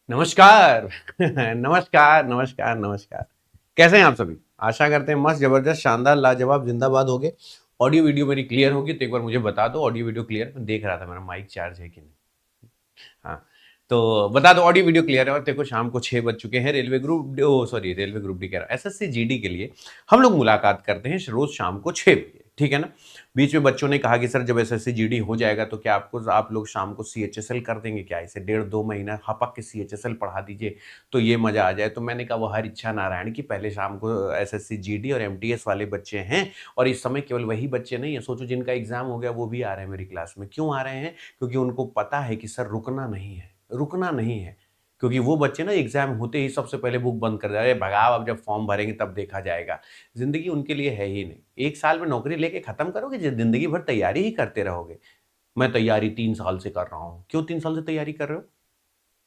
नमस्कार। नमस्कार, नमस्कार, नमस्कार। कैसे हैं आप सभी? आशा करते हैं मस्त, जबरदस्त, शानदार, लाजवाब, जिंदाबाद होगे। ऑडियो वीडियो मेरी क्लियर होगी तो एक बार मुझे बता दो। ऑडियो वीडियो क्लियर, मैं देख रहा था मेरा माइक चार्ज है कि नहीं। हाँ, तो बता दो ऑडियो वीडियो क्लियर है। और देखो शाम को 6 बज चुके हैं। Railway group oh sorry railway group D कह रहा, एसएससी जीडी के लिए हम लोग मुलाकात करते हैं रोज शाम को 6 बजे, ठीक है ना? बीच में बच्चों ने कहा कि सर जब एसएससी जीडी हो जाएगा तो क्या आपको आप लोग शाम को सीएचएसएल कर देंगे क्या? इसे 1.5-2 महीना हपक के सीएचएसएल पढ़ा दीजिए तो ये मजा आ जाए। तो मैंने कहा वो हर इच्छा नारायण की, पहले शाम को एसएससी जीडी और एमटीएस वाले बच्चे हैं। और इस समय केवल वही बच्चे नहीं है, सोचो जिनका एग्जाम हो गया वो भी आ रहे हैं मेरी क्लास में। क्यों आ रहे हैं? क्योंकि उनको पता है कि सर रुकना नहीं है, रुकना नहीं है। क्योंकि वो बच्चे ना एग्जाम होते ही सबसे पहले बुक बंद कर देते हैं, भगाओ अब जब फॉर्म भरेंगे तब देखा जाएगा। जिंदगी उनके लिए है ही नहीं। 1 साल में नौकरी लेके खत्म करोगे, जिंदगी भर तैयारी ही करते रहोगे। मैं तैयारी 3 साल से कर रहा हूं। क्यों 3 साल से तैयारी कर रहे हो?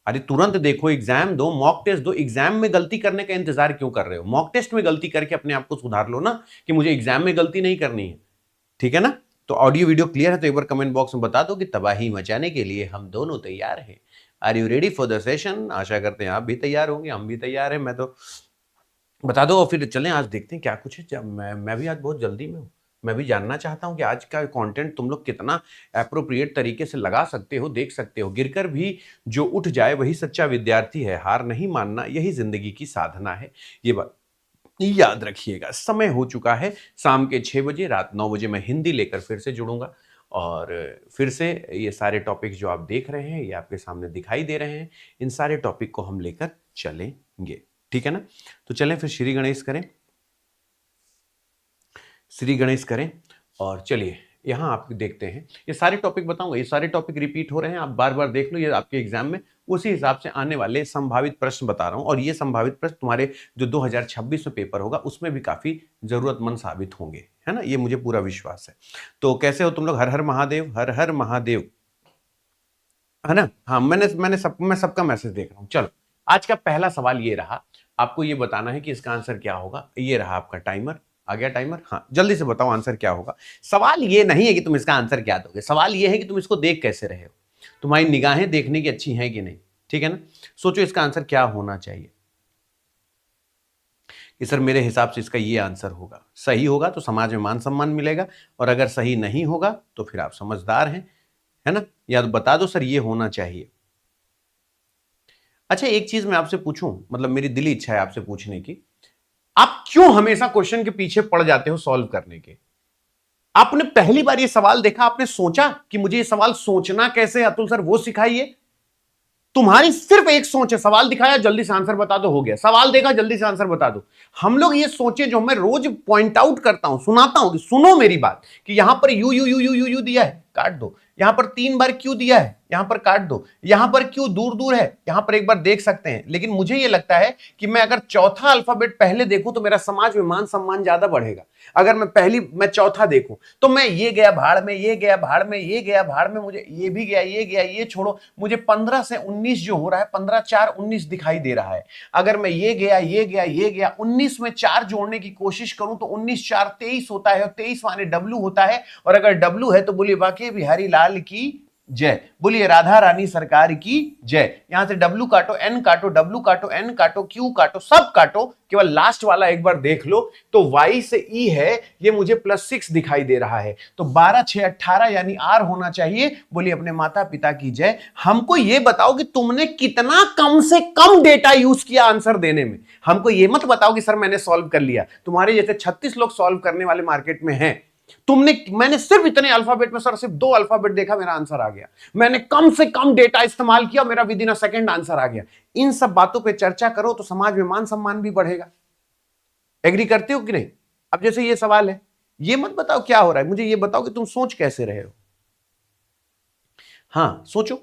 अरे तुरंत देखो, एग्जाम दो, मॉक टेस्ट दो। एग्जाम में गलती करने का इंतजार क्यों कर रहे हो? मॉक टेस्ट में गलती करके अपने आप को सुधार लो ना, कि मुझे एग्जाम में गलती नहीं करनी है। ठीक है ना? तो ऑडियो वीडियो क्लियर है तो एक बार कमेंट बॉक्स में बता दो कि तबाही मचाने के लिए हम दोनों तैयार हैं। Are you ready for the session? आशा करते हैं आप भी तैयार होंगे, हम भी तैयार हैं। मैं तो बता दो और फिर चलें, आज देखते हैं क्या कुछ है। जब मैं भी आज बहुत जल्दी में हूँ। मैं भी जानना चाहता हूँ कि आज का कंटेंट तुम लोग कितना एप्रोप्रिएट तरीके से लगा सकते हो, देख सकते हो। गिरकर भी जो उठ जाए वही सच्चा विद्यार्थी है। हार नहीं मानना यही जिंदगी की साधना है। ये बात याद रखिएगा। समय हो चुका है शाम के 6 बजे। रात 9 बजे मैं हिंदी लेकर फिर से जुड़ूंगा। और फिर से ये सारे टॉपिक जो आप देख रहे हैं, ये आपके सामने दिखाई दे रहे हैं। इन सारे टॉपिक को हम लेकर चलेंगे, ठीक है ना? तो चलें फिर श्री गणेश करें, श्री गणेश करें। और चलिए यहाँ आप देखते हैं, ये सारे टॉपिक बताऊंगा। ये सारे टॉपिक रिपीट हो रहे हैं, आप बार बार देख लो। ये आपके एग्जाम में उसी हिसाब से आने वाले संभावित प्रश्न बता रहा हूं। और ये संभावित प्रश्न तुम्हारे जो 2026 में पेपर होगा उसमें भी काफी जरूरतमंद साबित होंगे, है ना? ये मुझे पूरा विश्वास है। तो कैसे हो तुम लोग? हर हर महादेव, हर हर महादेव, है ना? हाँ, मैं सबका मैसेज देख रहा हूँ। चलो, आज का पहला सवाल ये रहा। आपको ये बताना है कि इसका आंसर क्या होगा। ये रहा आपका टाइमर। आ गया टाइमर? हाँ, जल्दी से बताओ आंसर क्या होगा। सवाल ये नहीं है कि तुम इसका आंसर क्या दोगे, सवाल ये है कि तुम इसको देख कैसे रहे हो। तुम्हारी निगाहें देखने की अच्छी हैं कि नहीं, ठीक है ना? सोचो इसका आंसर क्या होना चाहिए। कि सर मेरे हिसाब से इसका ये आंसर होगा। सही होगा तो समाज में मान सम्मान मिलेगा, और अगर सही नहीं होगा तो फिर आप समझदार हैं, है ना? या तो बता दो सर ये होना चाहिए। अच्छा, एक चीज मैं आपसे पूछूं, मतलब मेरी दिली इच्छा है आपसे पूछने की। आप क्यों हमेशा क्वेश्चन के पीछे पड़ जाते हो सॉल्व करने के? आपने पहली बार ये सवाल देखा, आपने सोचा कि मुझे ये सवाल सोचना कैसे है, अतुल सर वो सिखाइए। तुम्हारी सिर्फ एक सोच है, सवाल दिखाया जल्दी से आंसर बता दो, हो गया। सवाल देखा जल्दी से आंसर बता दो। हम लोग ये सोचे, जो मैं रोज पॉइंट आउट करता हूं, सुनाता हूं कि सुनो मेरी बात, कि यहां पर you you you you you you दिया है, काट दो। यहां पर 3 बार क्यों दिया है, यहां पर काट दो। यहां पर क्यों दूर दूर है, यहां पर एक बार देख सकते हैं। लेकिन मुझे ये लगता है कि मैं अगर चौथा अल्फाबेट पहले देखूं तो मेरा समाज में मान सम्मान ज्यादा बढ़ेगा। अगर मैं चौथा देखूं तो मैं ये गया भाड़ में, ये गया भाड़ में, ये गया भाड़ में, मुझे ये भी गया, ये गया, ये छोड़ो। मुझे 15 से 19 जो हो रहा है, 15 4 19 दिखाई दे रहा है। अगर मैं ये गया, ये गया, ये गया, 19 में 4 जोड़ने की कोशिश करूं तो 19 4 23 होता है, और 23 माने डब्लू होता है। और अगर डब्लू है तो बोलिए बाके बिहारी लाल की जय, बोलिए राधा रानी सरकार की जय। यहां से डब्लू काटो, एन काटो, डब्लू काटो, एन काटो, क्यू काटो, सब काटो। केवल लास्ट वाला एक बार देख लो तो वाई से ई है, ये मुझे +6 दिखाई दे रहा है। तो 12 6 18 यानी आर होना चाहिए। बोलिए अपने माता पिता की जय। हमको ये बताओ कि तुमने कितना कम से कम डेटा यूज किया आंसर देने में। हमको ये मत बताओ कि सर मैंने सॉल्व कर लिया। तुम्हारे जैसे 36 लोग सॉल्व करने वाले मार्केट में हैं। मैंने सिर्फ इतने अल्फाबेट में सर सिर्फ 2 अल्फाबेट देखा, मेरा आंसर आ गया। मैंने कम से कम डेटा इस्तेमाल किया, मेरा within a second answer आ गया। इन सब बातों पे चर्चा करो तो समाज में मान सम्मान भी बढ़ेगा। एग्री करते हो कि नहीं? अब जैसे ये सवाल है, ये मत बताओ क्या हो रहा है, मुझे ये बताओ कि तुम सोच कैसे रहे हो। हाँ सोचो,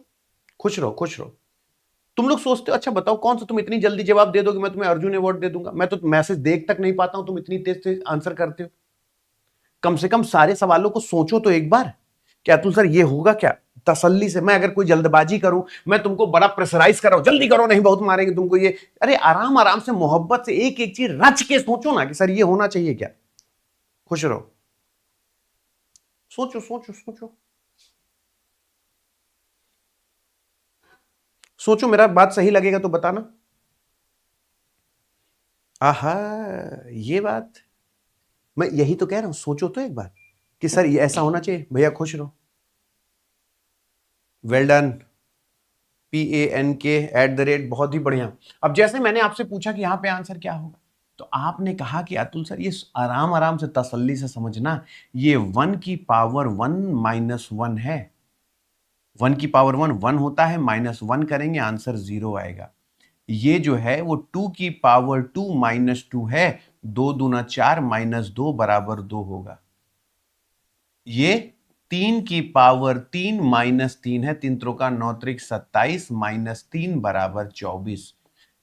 खुश रहो, खुश रहो। तुम लोग सोचते हो, अच्छा बताओ कौन सा तुम इतनी जल्दी जवाब दे दोगे मैं तुम्हें अर्जुन अवार्ड दे दूंगा। मैं तो मैसेज देख तक नहीं पाता हूं, तुम इतनी तेज तेज आंसर करते हो। कम से कम सारे सवालों को सोचो तो एक बार। क्या अतुल सर ये होगा क्या? तसल्ली से, मैं अगर कोई जल्दबाजी करूं, मैं तुमको बड़ा प्रेशराइज कर रहा हूं, जल्दी करो नहीं बहुत मारेंगे तुमको ये। अरे आराम आराम से, मोहब्बत से एक एक चीज रच के सोचो ना कि सर ये होना चाहिए क्या। खुश रहो, सोचो सोचो सोचो। सोचो, मेरा बात सही लगेगा तो बताना। आहा, ये बात मैं यही तो कह रहा हूं, सोचो तो एक बार कि सर ये ऐसा होना चाहिए, भैया खुश रहो। Well done. PANK@, बहुत ही बढ़िया। अब जैसे मैंने आपसे पूछा कि यहां पे आंसर क्या होगा, तो आपने कहा कि अतुल सर ये आराम आराम से तसल्ली से समझना, ये 1 की पावर 1 माइनस 1 है। 1 की पावर 1 1 होता है, माइनस 1 करेंगे आंसर 0 आएगा। ये जो है वो 2 की पावर 2 माइनस 2 है, 2 दूना 4 माइनस 2 बराबर 2 होगा। ये 3 की पावर 3 माइनस 3 है, 3 त्रोका 9 त्रिक 27 माइनस 3 बराबर 24,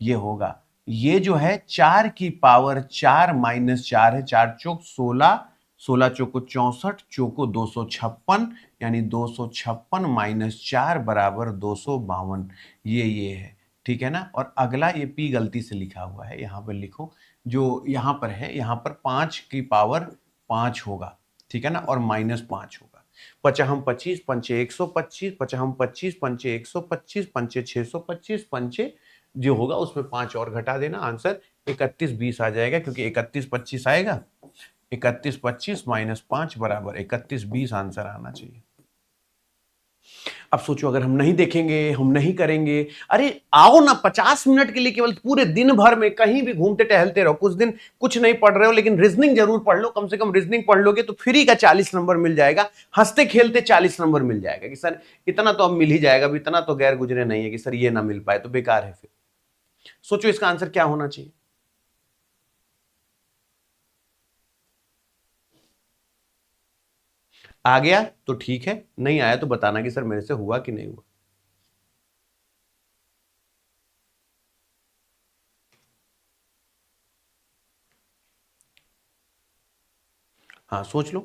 ये होगा। ये जो है 4 की पावर 4 माइनस 4 है, 4 चौक 16, 16 चौको 64, चौको 256, यानी 256 माइनस 4 बराबर 252, ये है, ठीक है ना। और अगला ये पी गलती से लिखा हुआ है, यहां पर लिखो, जो यहां पर है, यहां पर 5 की पावर 5 होगा, ठीक है ना, और माइनस 5 होगा। पचहम 25, पंचे 125, पचहम 25, पंचे 125, पंचे 625, पंचे जो होगा उसमें 5 और घटा देना, आंसर 3120 आ जाएगा, क्योंकि 3125 आएगा, 3125 माइनस 5 बराबर 3120 आंसर आना चाहिए। अब सोचो, अगर हम नहीं देखेंगे, हम नहीं करेंगे, अरे आओ ना 50 मिनट के लिए, केवल पूरे दिन भर में कहीं भी घूमते टहलते रहो, कुछ दिन कुछ नहीं पढ़ रहे हो लेकिन रीजनिंग जरूर पढ़ लो, कम से कम रीजनिंग पढ़ लोगे तो फ्री का 40 नंबर मिल जाएगा, हंसते खेलते 40 नंबर मिल जाएगा कि सर इतना तो अब मिल ही जाएगा, अब इतना तो गैर गुजरे नहीं है कि सर ये ना मिल पाए तो बेकार है। फिर सोचो इसका आंसर क्या होना चाहिए। आ गया तो ठीक है, नहीं आया तो बताना कि सर मेरे से हुआ कि नहीं हुआ। हाँ सोच लो।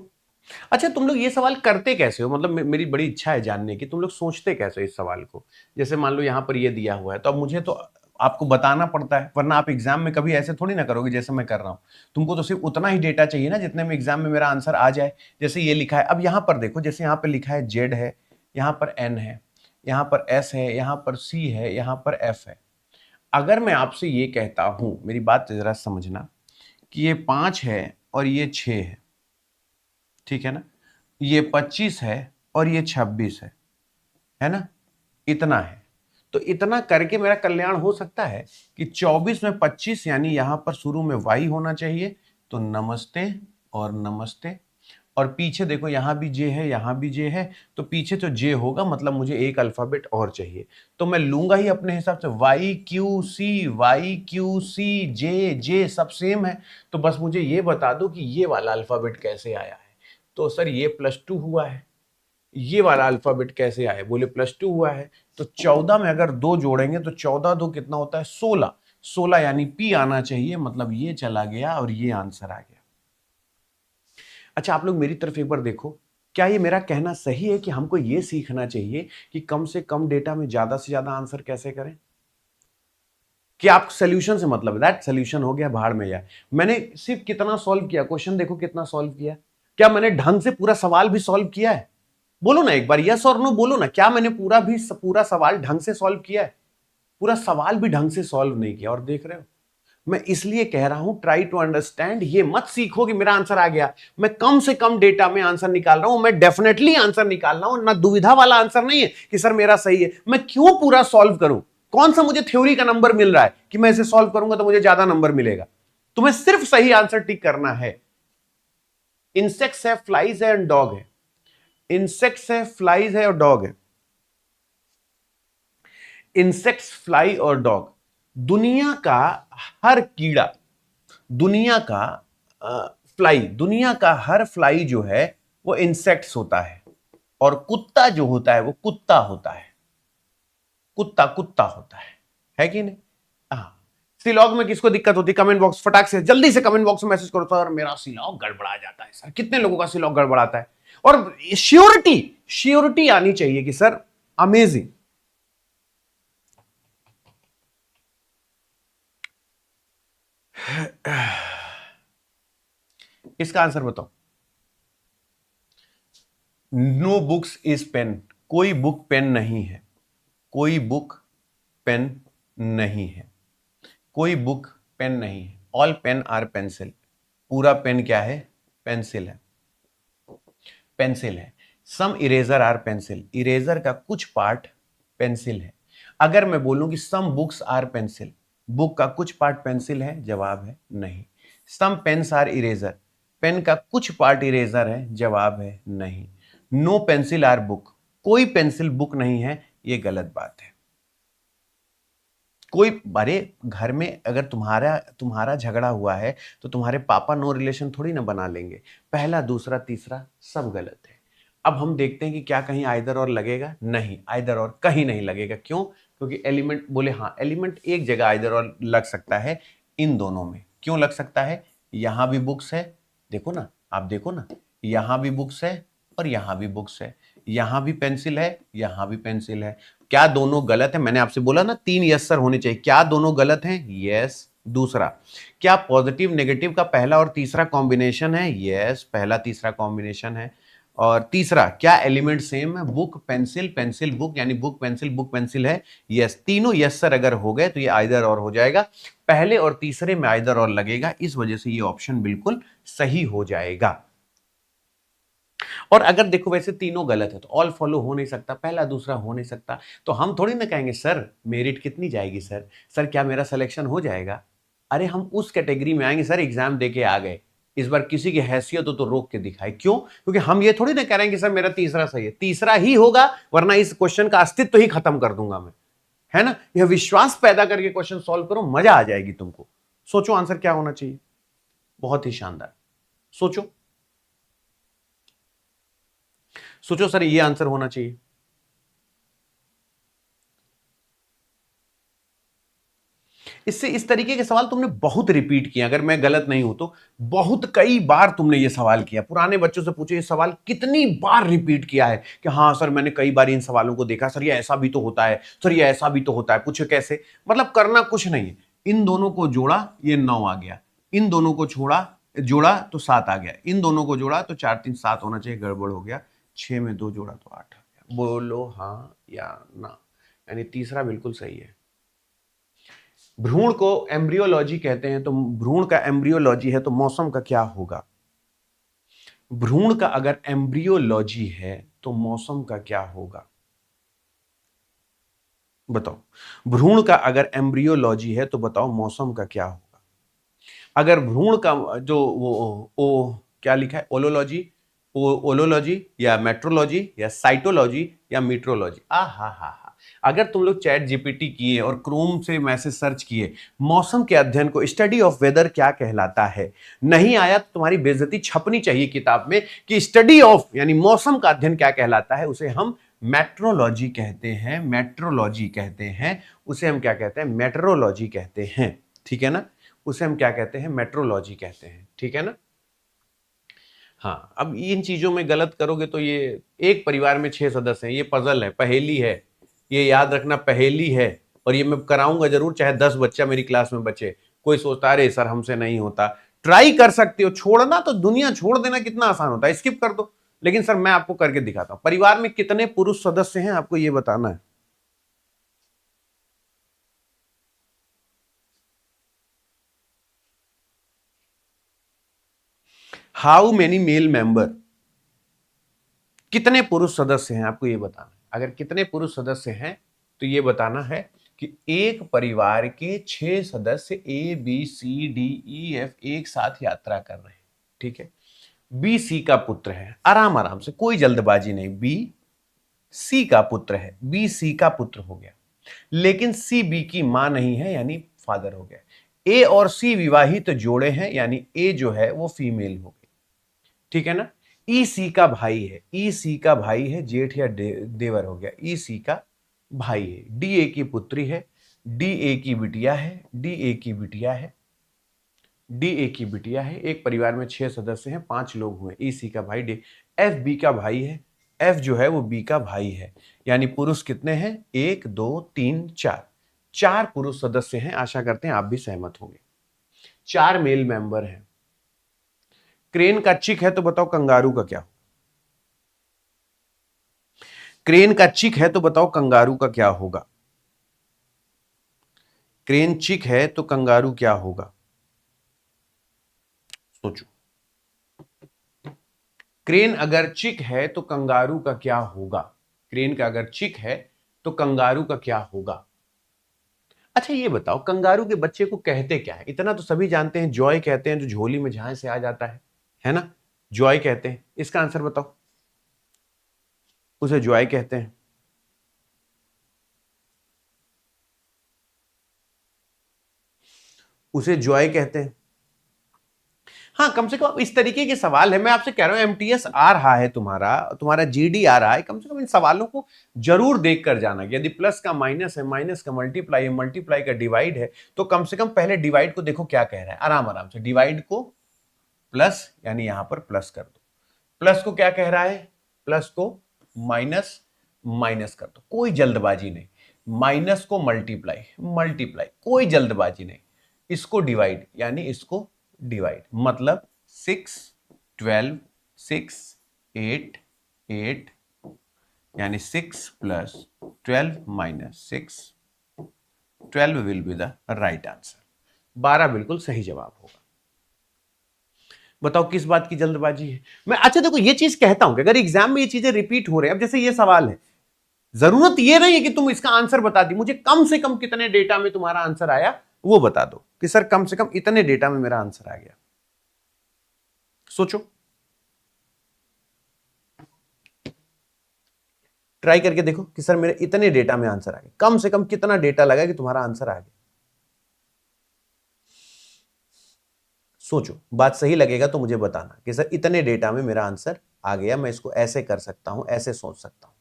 अच्छा, तुम लोग ये सवाल करते कैसे हो, मतलब मेरी बड़ी इच्छा है जानने की, तुम लोग सोचते कैसे हो इस सवाल को। जैसे मान लो यहाँ पर ये दिया हुआ है, तो अब मुझे तो आपको बताना पड़ता है, वरना आप एग्जाम में कभी ऐसे थोड़ी ना करोगे जैसे मैं कर रहा हूँ। तुमको तो सिर्फ उतना ही डेटा चाहिए ना जितने में एग्जाम में मेरा आंसर आ जाए। जैसे ये लिखा है, अब यहाँ पर देखो, जैसे यहाँ पर लिखा है जेड है, यहाँ पर एन है, यहाँ पर एस है, यहाँ पर सी है, यहाँ पर एफ है। अगर मैं आपसे ये कहता हूं, मेरी बात जरा समझना, कि ये 5 है और ये 6 है, ठीक है ना, ये 25 है और ये 26 है ना, इतना है, तो इतना करके मेरा कल्याण हो सकता है कि 24 में 25, यानी यहां पर शुरू में y होना चाहिए, तो नमस्ते और नमस्ते। और पीछे देखो, यहां भी जे है, यहां भी जे है, तो पीछे तो जे होगा, मतलब मुझे एक अल्फाबेट और चाहिए, तो मैं लूंगा ही अपने हिसाब से वाई क्यू सी जे, जे सब सेम है, तो बस मुझे ये बता दो कि ये वाला अल्फाबेट कैसे आया है। तो सर ये +2 हुआ है, ये वाला अल्फाबेट कैसे आया, बोले +2 हुआ है, तो 14 में अगर 2 जोड़ेंगे तो 14 2 कितना होता है, 16, 16 यानी पी आना चाहिए, मतलब ये चला गया और ये आंसर आ गया। अच्छा, आप लोग मेरी तरफ एक बार देखो, क्या ये मेरा कहना सही है कि हमको ये सीखना चाहिए कि कम से कम डेटा में ज्यादा से ज्यादा आंसर कैसे करें, कि आप सोल्यूशन से मतलब दैट सोल्यूशन हो गया भाड़ में जाए। मैंने सिर्फ कितना सॉल्व किया, क्वेश्चन देखो कितना सॉल्व किया, क्या मैंने ढंग से पूरा सवाल भी सॉल्व किया है, बोलो ना एक बार यस और नो बोलो ना, क्या मैंने पूरा सवाल ढंग से सॉल्व किया है, पूरा सवाल भी ढंग से सॉल्व नहीं किया। और देख रहे हो, मैं इसलिए कह रहा हूं ट्राई टू अंडरस्टैंड, ये मत सीखो कि मेरा आंसर आ गया, मैं कम से कम डेटा में आंसर निकाल रहा हूं, मैं डेफिनेटली आंसर निकाल रहा हूं ना, दुविधा वाला आंसर नहीं है कि सर मेरा सही है, मैं क्यों पूरा सॉल्व करूं, कौन सा मुझे थ्योरी का नंबर मिल रहा है कि मैं इसे सॉल्व करूंगा तो मुझे ज्यादा नंबर मिलेगा। तुम्हें सिर्फ सही आंसर टिक करना है। इंसेक्ट्स है, फ्लाइज है एंड डॉग है, इंसेक्ट्स है, फ्लाइज है और डॉग है, इंसेक्ट्स, फ्लाई और डॉग, दुनिया का हर कीड़ा, दुनिया का फ्लाई, दुनिया का हर फ्लाई जो है वो इंसेक्ट्स होता है, और कुत्ता जो होता है वो कुत्ता होता है, कुत्ता कुत्ता होता है कि नहीं। हाँ, सिलॉग में किसको दिक्कत होती है, कमेंट बॉक्स फटाक से जल्दी से कमेंट बॉक्स में मैसेज करो, सर मेरा सिलॉग गड़बड़ा जाता है, सर कितने लोगों का सिलॉग गड़बड़ाता है, और श्योरिटी, श्योरिटी आनी चाहिए कि सर अमेजिंग। इसका आंसर बताओ। नो बुक्स इज पेन, कोई बुक पेन नहीं है, कोई बुक पेन नहीं है, कोई बुक पेन नहीं है। ऑल पेन आर पेंसिल, पूरा पेन क्या है? पेंसिल है, पेंसिल है। Some eraser are pencil, eraser का कुछ पार्ट पेंसिल है। अगर मैं बोलूं कि some books are pencil, book का कुछ पार्ट पेंसिल है, जवाब है नहीं। Some pens are eraser, pen का कुछ पार्ट इरेजर है, जवाब है नहीं। नो पेंसिल आर बुक, कोई पेंसिल बुक नहीं है, यह गलत बात है। कोई, अरे घर में अगर तुम्हारा तुम्हारा झगड़ा हुआ है तो तुम्हारे पापा नो रिलेशन थोड़ी ना बना लेंगे। पहला दूसरा तीसरा सब गलत है। अब हम देखते हैं कि क्या कहीं आइदर और लगेगा? नहीं, आइदर और कहीं नहीं लगेगा। क्यों? क्योंकि एलिमेंट बोले, हाँ एलिमेंट एक जगह आइदर और लग सकता है, इन दोनों में। क्यों लग सकता है? यहां भी बुक्स है, देखो ना, आप देखो ना, यहां भी बुक्स है और यहां भी बुक्स है, यहां भी पेंसिल है, यहां भी पेंसिल है। क्या दोनों गलत है? मैंने आपसे बोला ना 3 यस सर होने चाहिए। क्या दोनों गलत हैं? यस। दूसरा, क्या पॉजिटिव नेगेटिव का पहला और तीसरा कॉम्बिनेशन है? यस, पहला तीसरा कॉम्बिनेशन है। और तीसरा, क्या एलिमेंट सेम है? बुक पेंसिल, पेंसिल बुक, यानी बुक पेंसिल बुक पेंसिल है। यस, तीनों यस सर अगर हो गए तो ये आइदर और हो जाएगा। पहले और तीसरे में आइदर और लगेगा, इस वजह से ये ऑप्शन बिल्कुल सही हो जाएगा। और अगर देखो वैसे तीनों गलत है तो ऑल फॉलो हो नहीं सकता, पहला दूसरा हो नहीं सकता, तो हम थोड़ी ना कहेंगे सर मेरिट कितनी जाएगी, सर सर क्या मेरा सिलेक्शन हो जाएगा? अरे हम उस कैटेगरी में आएंगे, सर एग्जाम देके आ गए, इस बार किसी की हैसियत हो तो रोक के दिखाए। क्यों? क्योंकि हम ये थोड़ी ना कह रहे हैं कि सर मेरा तीसरा सही है, तीसरा ही होगा, वरना इस क्वेश्चन का अस्तित्व ही खत्म कर दूंगा मैं, है ना। यह विश्वास पैदा करके क्वेश्चन सॉल्व करो, मजा आ जाएगी तुमको। सोचो आंसर क्या होना चाहिए, बहुत ही शानदार। सोचो सोचो सर ये आंसर होना चाहिए। इससे इस तरीके के सवाल तुमने बहुत रिपीट किया, अगर मैं गलत नहीं हूं तो बहुत कई बार तुमने ये सवाल किया। पुराने बच्चों से पूछो ये सवाल कितनी बार रिपीट किया है कि हाँ सर मैंने कई बार इन सवालों को देखा, सर ये ऐसा भी तो होता है, सर ये ऐसा भी तो होता है। पूछो कैसे? मतलब करना कुछ नहीं है, इन दोनों को जोड़ा ये 9 आ गया, इन दोनों को छोड़ा जोड़ा तो 7 आ गया, इन दोनों को जोड़ा तो 4 3 7 होना चाहिए, गड़बड़ हो गया। 6 में 2 जोड़ा तो 8 आ गया। बोलो हाँ या ना, यानी तीसरा बिल्कुल सही है। भ्रूण को एम्ब्रियोलॉजी कहते हैं, तो भ्रूण का एम्ब्रियोलॉजी है तो मौसम का क्या होगा? भ्रूण का अगर एम्ब्रियोलॉजी है तो मौसम का क्या होगा? बताओ, भ्रूण का अगर एम्ब्रियोलॉजी है तो बताओ मौसम का क्या होगा? अगर भ्रूण का जो वो क्या लिखा है, ओलोलॉजी, ओलोलॉजी या मेट्रोलॉजी या साइटोलॉजी या मीट्रोलॉजी, आ हा हा हा। अगर तुम लोग चैट जीपीटी किए और क्रोम से मैसेज सर्च किए, मौसम के अध्ययन को स्टडी ऑफ वेदर क्या कहलाता है, नहीं आया तो तुम्हारी बेइज्जती छपनी चाहिए किताब में कि स्टडी ऑफ यानी मौसम का अध्ययन क्या कहलाता है। उसे हम मेट्रोलॉजी कहते हैं, मेट्रोलॉजी कहते हैं। उसे हम क्या कहते हैं? मेट्रोलॉजी कहते हैं, ठीक है ना। उसे हम क्या कहते हैं? मेट्रोलॉजी कहते हैं, ठीक है ना। हाँ, अब इन चीजों में गलत करोगे तो ये एक परिवार में 6 सदस्य हैं, ये पजल है, पहेली है, ये याद रखना पहेली है। और ये मैं कराऊंगा जरूर, चाहे 10 बच्चा मेरी क्लास में बचे। कोई सोचता अरे सर हमसे नहीं होता, ट्राई कर सकते हो। छोड़ना तो दुनिया छोड़ देना कितना आसान होता है, स्किप कर दो। लेकिन सर मैं आपको करके दिखाता हूं। परिवार में कितने पुरुष सदस्य हैं आपको ये बताना है। हाउ मेनी मेल मेंबर, कितने पुरुष सदस्य हैं आपको ये बताना है। अगर कितने पुरुष सदस्य हैं तो ये बताना है कि एक परिवार के 6 सदस्य A B C D E F एक साथ यात्रा कर रहे हैं, ठीक है। बी सी का पुत्र है, आराम आराम से, कोई जल्दबाजी नहीं। बी सी का पुत्र है, बी सी का पुत्र हो गया, लेकिन सी बी की मां नहीं है, यानी फादर हो गया। ए और सी विवाहित जोड़े हैं, यानी ए जो है वो फीमेल हो गई, ठीक है ना। ई सी का भाई है, ई सी का भाई है, जेठ या देवर हो गया, ई सी का भाई है। डी ए की पुत्री है, डी ए की बिटिया है, डी ए की बिटिया है, डी ए की बिटिया है। एक परिवार में 6 सदस्य हैं, 5 लोग हुए। ई सी का भाई डी, एफ बी का भाई है, एफ जो है वो बी का भाई है। यानी पुरुष कितने हैं? 1 2 3 4, 4 पुरुष सदस्य हैं। आशा करते हैं आप भी सहमत होंगे। 4 मेल मेंबर हैं। क्रेन का चिक है तो बताओ कंगारू का क्या? क्रेन का चिक है तो बताओ कंगारू का क्या होगा? क्रेन चिक है तो कंगारू क्या होगा? सोचो, क्रेन अगर चिक है तो कंगारू का क्या होगा? क्रेन का अगर चिक है तो कंगारू का क्या होगा? अच्छा ये बताओ, कंगारू के बच्चे को कहते क्या है? इतना तो सभी जानते हैं, जॉय कहते हैं, जो झोली में जहां से आ जाता है ना? जॉय कहते हैं। इसका आंसर बताओ। उसे जॉय कहते हैं। उसे जॉय कहते हैं। हाँ, कम से कम इस तरीके के सवाल है। मैं आपसे कह रहा हूं, एमटीएस आ रहा है, तुम्हारा तुम्हारा जीडी आ रहा है, कम से कम इन सवालों को जरूर देख कर जाना। यदि प्लस का माइनस है, माइनस का मल्टीप्लाई है, मल्टीप्लाई का डिवाइड है, तो कम से कम पहले डिवाइड को देखो क्या कह रहा है। आराम आराम से डिवाइड को प्लस, यानी यहां पर प्लस कर दो। प्लस को क्या कह रहा है? प्लस को माइनस, माइनस कर दो, कोई जल्दबाजी नहीं। माइनस को मल्टीप्लाई, मल्टीप्लाई, कोई जल्दबाजी नहीं। इसको डिवाइड, यानी इसको डिवाइड, मतलब 6 12 6 8 8, यानी 6 plus 12 minus 6, 12 will be the right answer. 12 बिल्कुल सही जवाब होगा। बताओ किस बात की जल्दबाजी है? मैं अच्छा देखो ये चीज कहता हूं कि अगर एग्जाम में ये चीजें रिपीट हो रहे हैं, अब जैसे ये सवाल है, जरूरत ये नहीं है कि तुम इसका आंसर बता दी, मुझे कम से कम कितने डेटा में तुम्हारा आंसर आया वो बता दो, कि सर कम से कम इतने डेटा में मेरा आंसर आ गया। सोचो, ट्राई करके देखो कि सर मेरे इतने डेटा में आंसर आ गया, कम से कम कितना डेटा लगा कि तुम्हारा आंसर आ गया। सोचो, बात सही लगेगा तो मुझे बताना कि सर इतने डेटा में मेरा आंसर आ गया, मैं इसको ऐसे कर सकता हूं, ऐसे सोच सकता हूं।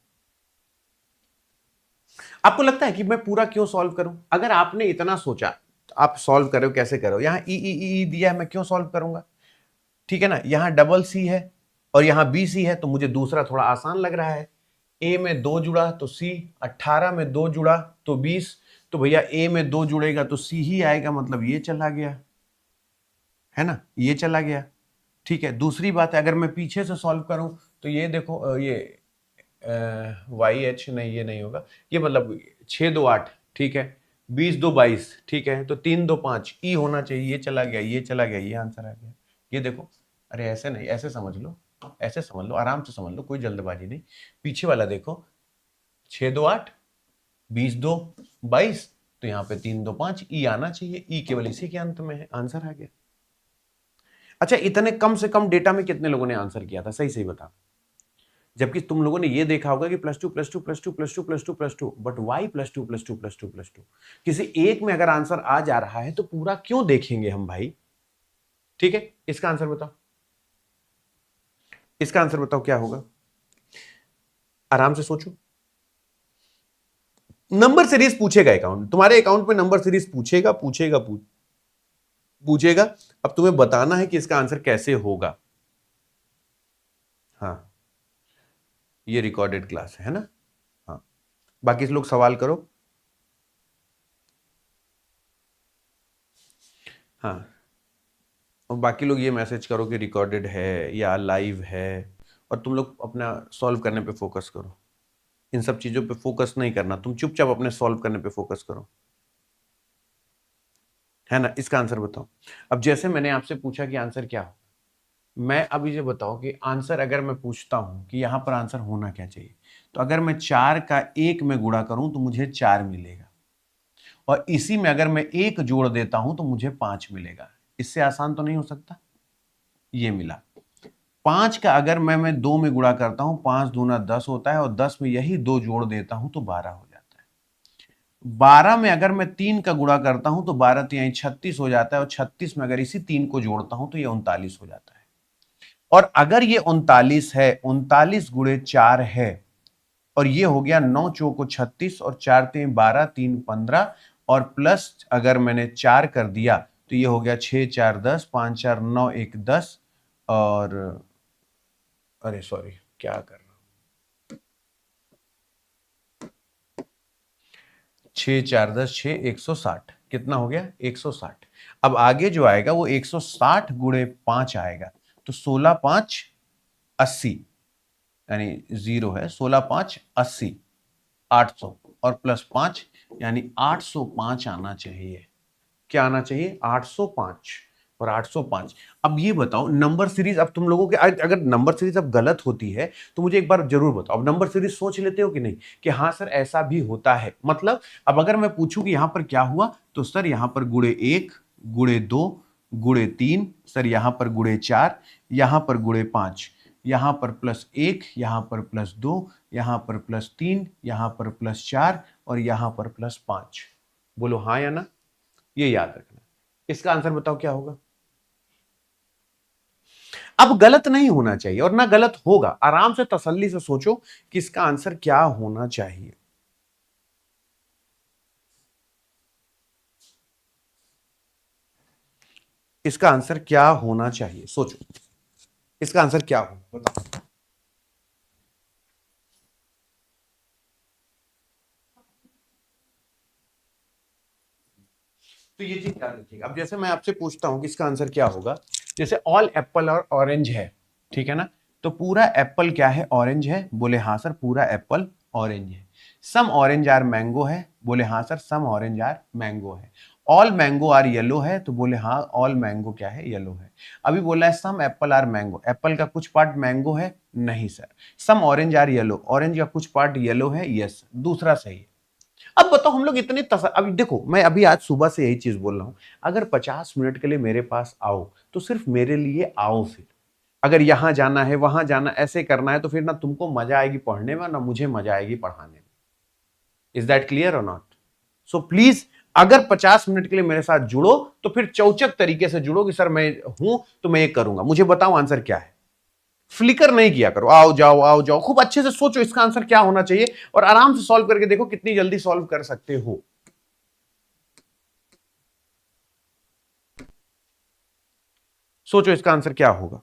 आपको लगता है कि मैं पूरा क्यों सॉल्व करूं? अगर आपने इतना सोचा, तो आप सॉल्व करो, कैसे करो? यहां ई दिया है, मैं क्यों सॉल्व करूंगा? ठीक है ना? यहां डबल सी है और यहां बी सी है, तो मुझे दूसरा थोड़ा आसान लग रहा है। ए में 2 जुड़ा तो सी, 18 में 2 जुड़ा तो 20, तो भैया ए में 2 जुड़ेगा तो सी ही आएगा, मतलब ये चला गया, है ना? ये चला गया। ठीक है, दूसरी बात है, अगर मैं पीछे से सॉल्व करूं तो ये देखो, ये वाई एच नहीं, ये नहीं होगा, ये मतलब 6 2 8, ठीक है, 20 2 22, ठीक है, तो 3 2 5 ई होना चाहिए, ये चला गया, ये चला गया, ये आंसर आ गया। ये देखो, अरे ऐसे नहीं, ऐसे समझ लो, ऐसे समझ लो, आराम से समझ लो, कोई जल्दबाजी नहीं। पीछे वाला देखो, 6 2 8, 20 2 22, तो यहाँ पे 3 2 5, ई आना चाहिए, ई केवल इसी के अंत में है, आंसर आ गया। अच्छा, इतने कम से कम डेटा में कितने लोगों ने आंसर किया था? सही सही बता। जबकि तुम लोगों ने ये देखा होगा कि plus two plus two plus two plus two plus two plus two, but why plus two plus two plus two plus two? किसी एक में अगर आंसर आ जा रहा है तो पूरा क्यों देखेंगे हम भाई? ठीक है, इसका आंसर बताओ, इसका आंसर बताओ क्या होगा? आराम से सोचो। नंबर सीरीज पूछेगा अकाउंट, तुम्हारे अकाउंट में नंबर सीरीज पूछेगा पूछेगा पूछेगा। अब तुम्हें बताना है कि इसका आंसर कैसे होगा। हाँ, ये रिकॉर्डेड क्लास है ना? हाँ, बाकी लोग सवाल करो। हाँ, और बाकी लोग ये मैसेज करो कि रिकॉर्डेड है या लाइव है, और तुम लोग अपना सॉल्व करने पे फोकस करो। इन सब चीजों पे फोकस नहीं करना, तुम चुपचाप अपने सॉल्व करने पे फोकस करो, है ना? इसका आंसर बताओ। अब जैसे मैंने आपसे पूछा कि आंसर क्या हो, मैं अब ये बताओ कि आंसर अगर मैं पूछता हूं कि यहां पर आंसर होना क्या चाहिए, तो अगर मैं 4 का 1 में गुणा करूं तो मुझे 4 मिलेगा, और इसी में अगर मैं 1 जोड़ देता हूं तो मुझे 5 मिलेगा। इससे आसान तो नहीं हो सकता? ये मिला। 5 का अगर मैं 2 में गुणा करता हूं, 5 दूना 10 होता है, और 10 में यही 2 जोड़ देता हूं तो 12 हो जाता है। 12 में अगर मैं 3 का गुणा करता हूं तो 12 3 36 हो जाता है, और 36 में अगर इसी 3 को जोड़ता हूं तो ये 39 हो जाता है। और अगर ये 39 है, 39 गुणे 4 है, और ये हो गया 9 चौको 36, और 4 3 12, 3 15, और प्लस अगर मैंने 4 कर दिया तो ये हो गया 6 4 10, 5 4 9 1 10, और अरे सॉरी, क्या कर रहा हूं, 6 4 10 6 160, कितना हो गया? 160। अब आगे जो आएगा वो 160 गुणे 5 आएगा, तो 16 5 80, यानी 0 है, 16 5 80, 800, और प्लस 5 यानी 805 आना चाहिए। क्या आना चाहिए? 805 और 805। अब ये बताओ नंबर सीरीज, अब तुम लोगों के अगर नंबर सीरीज अब गलत होती है तो मुझे एक बार जरूर बताओ। अब नंबर सीरीज सोच लेते हो कि नहीं कि हाँ सर ऐसा भी होता है। मतलब अब अगर मैं पूछूं कि यहां पर क्या हुआ, तो सर यहां पर गुणे 1, गुणे 2, गुणे 3, सर यहां पर गुणे 4, यहां पर गुणे 5, यहां पर +1, यहां पर +2, यहां पर +3, यहां पर +4 और यहां पर +5। बोलो हाँ या ना। ये याद रखना। इसका आंसर बताओ क्या होगा। अब गलत नहीं होना चाहिए और ना गलत होगा। आराम से तसल्ली से सोचो कि इसका आंसर क्या होना चाहिए। इसका आंसर क्या होना चाहिए, सोचो इसका आंसर क्या हो, बताओ। तो ये चीज याद रखिएगा। अब जैसे मैं आपसे पूछता हूं कि इसका आंसर क्या होगा, जैसे ऑल एप्पल और ऑरेंज है, ठीक है ना, तो पूरा एप्पल क्या है? ऑरेंज है। बोले हाँ सर पूरा एप्पल ऑरेंज है। सम ऑरेंज आर मैंगो है। बोले हाँ sir some orange are mango है। ऑल मैंगो आर येलो है। तो बोले हाँ ऑल मैंगो क्या है? येलो है। अभी बोला है some apple are mango, apple का कुछ पार्ट मैंगो है? नहीं sir. Some orange are yellow, orange का कुछ पार्ट येलो है? यस, दूसरा सही है। अब बताओ हम लोग इतने अभी देखो, मैं अभी आज सुबह से यही चीज बोल रहा हूं, अगर 50 मिनट के लिए मेरे पास आओ तो सिर्फ मेरे लिए आओ। फिर अगर यहां जाना है वहां जाना ऐसे करना है तो फिर ना तुमको मजा आएगी पढ़ने में ना मुझे मजा आएगी पढ़ाने में। इज दैट क्लियर और नॉट? सो प्लीज अगर 50 मिनट के लिए मेरे साथ जुड़ो तो फिर चौचक तरीके से जुड़ो कि सर मैं हूं तो मैं ये करूंगा। मुझे बताओ आंसर क्या है। फ्लिकर नहीं किया करो, आओ जाओ, खूब अच्छे से सोचो इसका आंसर क्या होना चाहिए और आराम से सॉल्व करके देखो कितनी जल्दी सॉल्व कर सकते हो। सोचो इसका आंसर क्या होगा।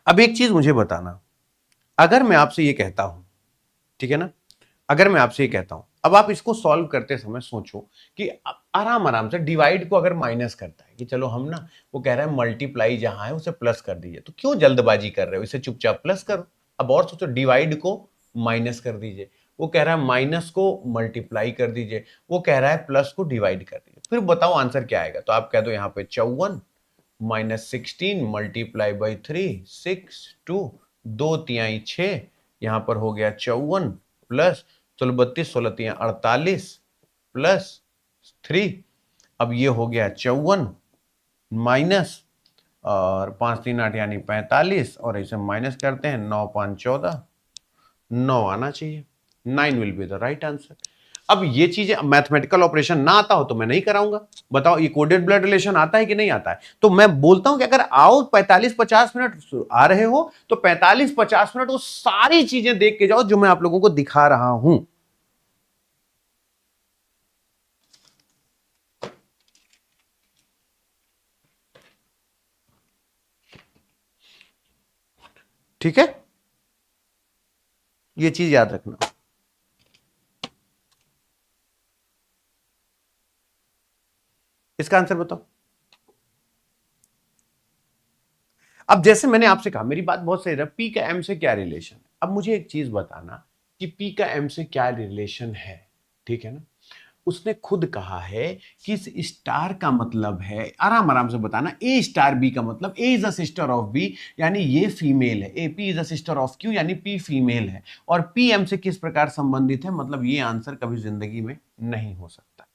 अब एक चीज मुझे बताना, अगर मैं आपसे ये कहता हूं, ठीक है ना, अगर मैं आपसे ये कहता हूं, अब आप इसको सॉल्व करते समय सोचो कि आराम आराम से डिवाइड को अगर माइनस करता है कि चलो हम ना, वो कह रहा है मल्टीप्लाई जहां है उसे प्लस कर दीजिए, तो क्यों जल्दबाजी कर रहे हो, इसे चुपचाप प्लस करो। अब और सोचो, डिवाइड को माइनस कर दीजिए, वो कह रहा है माइनस को मल्टीप्लाई कर दीजिए, वो कह रहा है प्लस को डिवाइड कर दीजिए, फिर बताओ आंसर क्या आएगा। तो आप कह दो यहाँ पे 54 -16 मल्टीप्लाई बाई 3 6 2 दो तिहाई 6, यहां पर हो गया 54 प्लस चलो 32 16 तिहाई 48 प्लस 3, अब ये हो गया 54 माइनस और 5 3 8 यानी 45 और इसे माइनस करते हैं 9 5 14, 9 आना चाहिए। 9 will be the right answer. अब ये चीजें मैथमेटिकल ऑपरेशन ना आता हो तो मैं नहीं कराऊंगा। बताओ ये कोडेड ब्लड रिलेशन आता है कि नहीं आता है? तो मैं बोलता हूं कि अगर आओ 45-50 मिनट आ रहे हो तो 45-50 मिनट वो सारी चीजें देख के जाओ जो मैं आप लोगों को दिखा रहा हूं। ठीक है, ये चीज याद रखना। इसका आंसर बताओ। अब जैसे मैंने आपसे कहा, मेरी बात बहुत सही है, पी का एम से क्या रिलेशन है। अब मुझे एक चीज बताना कि पी का एम से क्या रिलेशन है, ठीक है ना। उसने खुद कहा है कि इस स्टार का मतलब है, आराम आराम से बताना, ए स्टार बी का मतलब A is a sister of B, यानी ये फीमेल है। A P is a sister of Q यानी पी फीमेल है। और पी एम से किस प्रकार संबंधित है, मतलब ये आंसर कभी जिंदगी में नहीं हो सकता,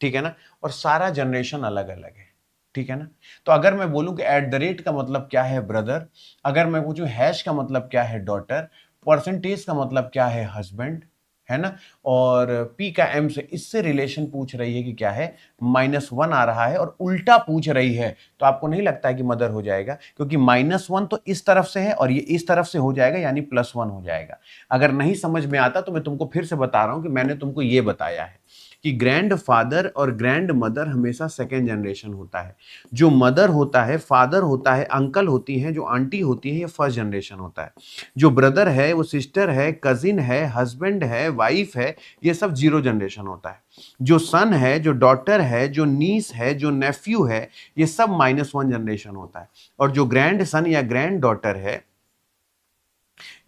ठीक है ना। और सारा जनरेशन अलग अलग है, ठीक है ना। तो अगर मैं बोलूं कि एट द रेट का मतलब क्या है ब्रदर, अगर मैं पूछूं हैश का मतलब क्या है डॉटर, परसेंटेज का मतलब क्या है हस्बैंड, है ना। और p का m से, इससे रिलेशन पूछ रही है कि क्या है, -1 आ रहा है और उल्टा पूछ रही है, तो आपको नहीं लगता है कि मदर हो जाएगा, क्योंकि -1 तो इस तरफ से है और ये इस तरफ से हो जाएगा, यानी +1 हो जाएगा। अगर नहीं समझ में आता तो मैं तुमको फिर से बता रहा हूं कि मैंने तुमको ये बताया है कि ग्रैंड फादर और ग्रैंड मदर हमेशा सेकेंड जनरेशन होता है। जो मदर होता है, फादर होता है, अंकल होती हैं, जो आंटी होती है, ये फर्स्ट जनरेशन होता है। जो ब्रदर है, वो सिस्टर है, कजिन है, हस्बैंड है, वाइफ है, ये सब जीरो जनरेशन होता है। जो सन है, जो डॉटर है, जो नीस है, जो नेफ्यू है, ये सब -1 जनरेशन होता है। और जो ग्रैंड सन या ग्रैंड डॉटर है,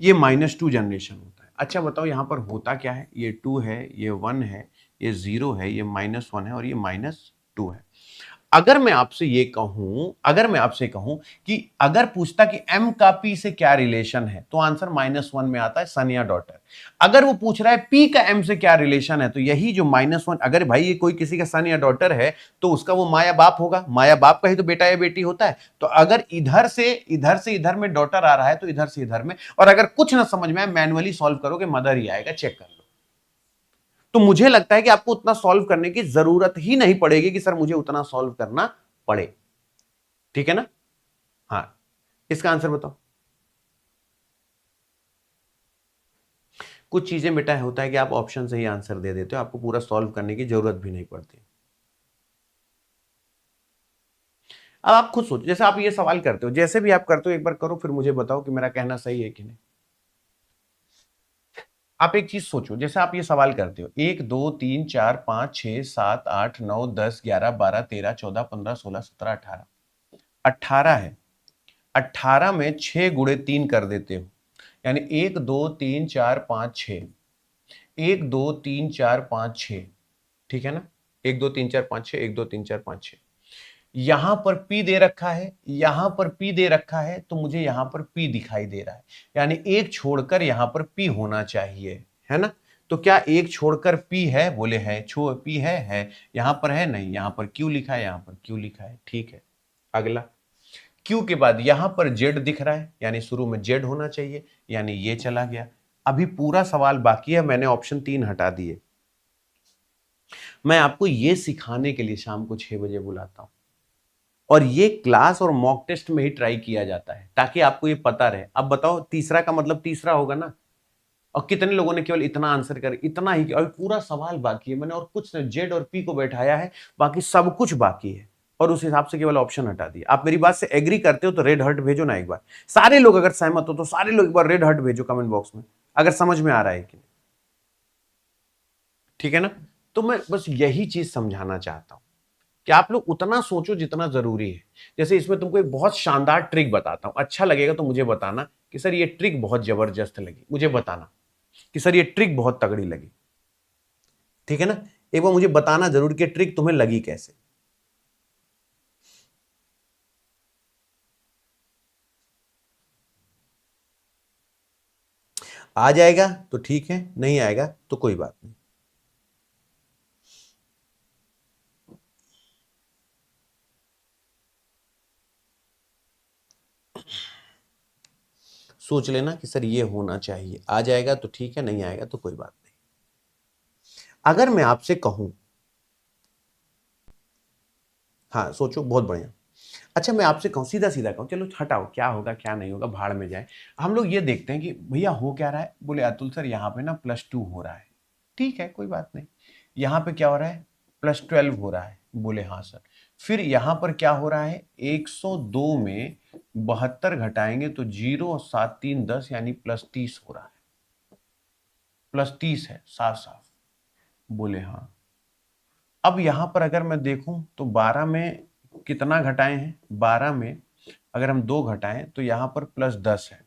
ये -2 जनरेशन होता है। अच्छा बताओ यहां पर होता क्या है, ये 2 है, ये 1 है, ये 0 है, ये -1 है और ये -2 है। अगर मैं आपसे कहूं कि अगर पूछता कि m का p से क्या रिलेशन है, तो आंसर -1 में आता है, सन या डॉटर। अगर वो पूछ रहा है p का m से क्या रिलेशन है, तो यही जो -1, अगर भाई ये कोई किसी का सन या डॉटर है तो उसका वो माँ या बाप होगा, माँ या बाप का ही तो बेटा या बेटी होता है। तो अगर इधर में डॉटर आ रहा है तो इधर से इधर में, और अगर कुछ ना समझ में आए मैनुअली सॉल्व करोगे, मदर ही आएगा, चेक कर लो। तो मुझे लगता है कि आपको उतना सॉल्व करने की जरूरत ही नहीं पड़ेगी कि सर मुझे उतना सॉल्व करना पड़े। ठीक है ना। हाँ, इसका आंसर बताओ। कुछ चीजें बेटा होता है कि आप ऑप्शन से ही आंसर दे देते हो, आपको पूरा सॉल्व करने की जरूरत भी नहीं पड़ती। अब आप खुद सोचो, जैसे आप ये सवाल करते हो, जैसे भी आप करते हो, एक बार करो फिर मुझे बताओ कि मेरा कहना सही है कि नहीं। आप एक चीज सोचो, जैसे आप ये सवाल करते हो, 1 2 3 4 5 6 7 8 9 10 11 12 13 14 15 16 17 18, 18 है। 18 में 6 गुणे 3 कर देते हो, यानी 1 2 3 4 5 6, 1 2 3 4 5 6, ठीक है ना। 1 2 3 4 5 6, 1 2 3 4 5 6। यहां पर P दे रखा है, यहां पर P दे रखा है, तो मुझे यहां पर P दिखाई दे रहा है, यानी एक छोड़कर यहां पर P होना चाहिए, है ना। तो क्या एक छोड़कर P है, बोले है, P है, यहां पर है नहीं, यहां पर Q लिखा है, यहां पर Q लिखा है, ठीक है। अगला Q के बाद यहां पर Z दिख रहा है, यानी शुरू में Z होना चाहिए, यानी ये चला गया। अभी पूरा सवाल बाकी है, मैंने ऑप्शन 3 हटा दिए। मैं आपको ये सिखाने के लिए शाम को 6 बजे बुलाता हूं, और ये क्लास और मॉक टेस्ट में ही ट्राई किया जाता है, ताकि आपको ये पता रहे। अब बताओ, तीसरा का मतलब तीसरा होगा ना। और कितने लोगों ने केवल इतना आंसर कर, इतना ही, और पूरा सवाल बाकी है, मैंने और कुछ नहीं, जेड और पी को बैठाया है, बाकी सब कुछ बाकी है, और उस हिसाब से केवल ऑप्शन हटा दिए। आप मेरी बात से एग्री करते हो तो रेड हर्ट भेजो ना एक बार। सारे लोग अगर सहमत हो तो सारे लोग एक बार रेड हर्ट भेजो कमेंट बॉक्स में, अगर समझ में आ रहा है कि, ठीक है ना। तो मैं बस यही चीज समझाना चाहता हूं कि आप लोग उतना सोचो जितना जरूरी है। जैसे इसमें तुमको एक बहुत शानदार ट्रिक बताता हूं, अच्छा लगेगा तो मुझे बताना कि सर ये ट्रिक बहुत जबरदस्त लगी, मुझे बताना कि सर ये ट्रिक बहुत तगड़ी लगी, ठीक है ना। एक बार मुझे बताना जरूर कि ट्रिक तुम्हें लगी कैसे। आ जाएगा तो ठीक है, नहीं आएगा तो कोई बात नहीं। सोच लेना कि सर ये होना चाहिए, आ जाएगा तो ठीक है, नहीं आएगा तो कोई बात नहीं। अगर मैं आपसे कहूं, हाँ सोचो, बहुत बढ़िया। अच्छा मैं आपसे कहूं, सीधा सीधा कहूं, चलो हटाओ क्या होगा क्या नहीं होगा, भाड़ में जाए। हम लोग ये देखते हैं कि भैया हो क्या रहा है, बोले अतुल सर यहाँ पे ना +2 हो रहा है, ठीक है कोई बात नहीं। यहाँ पे क्या हो रहा है, +12 हो रहा है, बोले हाँ सर। फिर यहाँ पर क्या हो रहा है, 102 में 72 घटाएंगे तो 0 और 7 3 10, यानी +30 हो रहा है, +30 है साफ साफ, बोले हाँ। अब यहां पर अगर मैं देखूं तो 12 में कितना घटाए हैं, 12 में अगर हम 2 घटाएं तो यहां पर +10 है,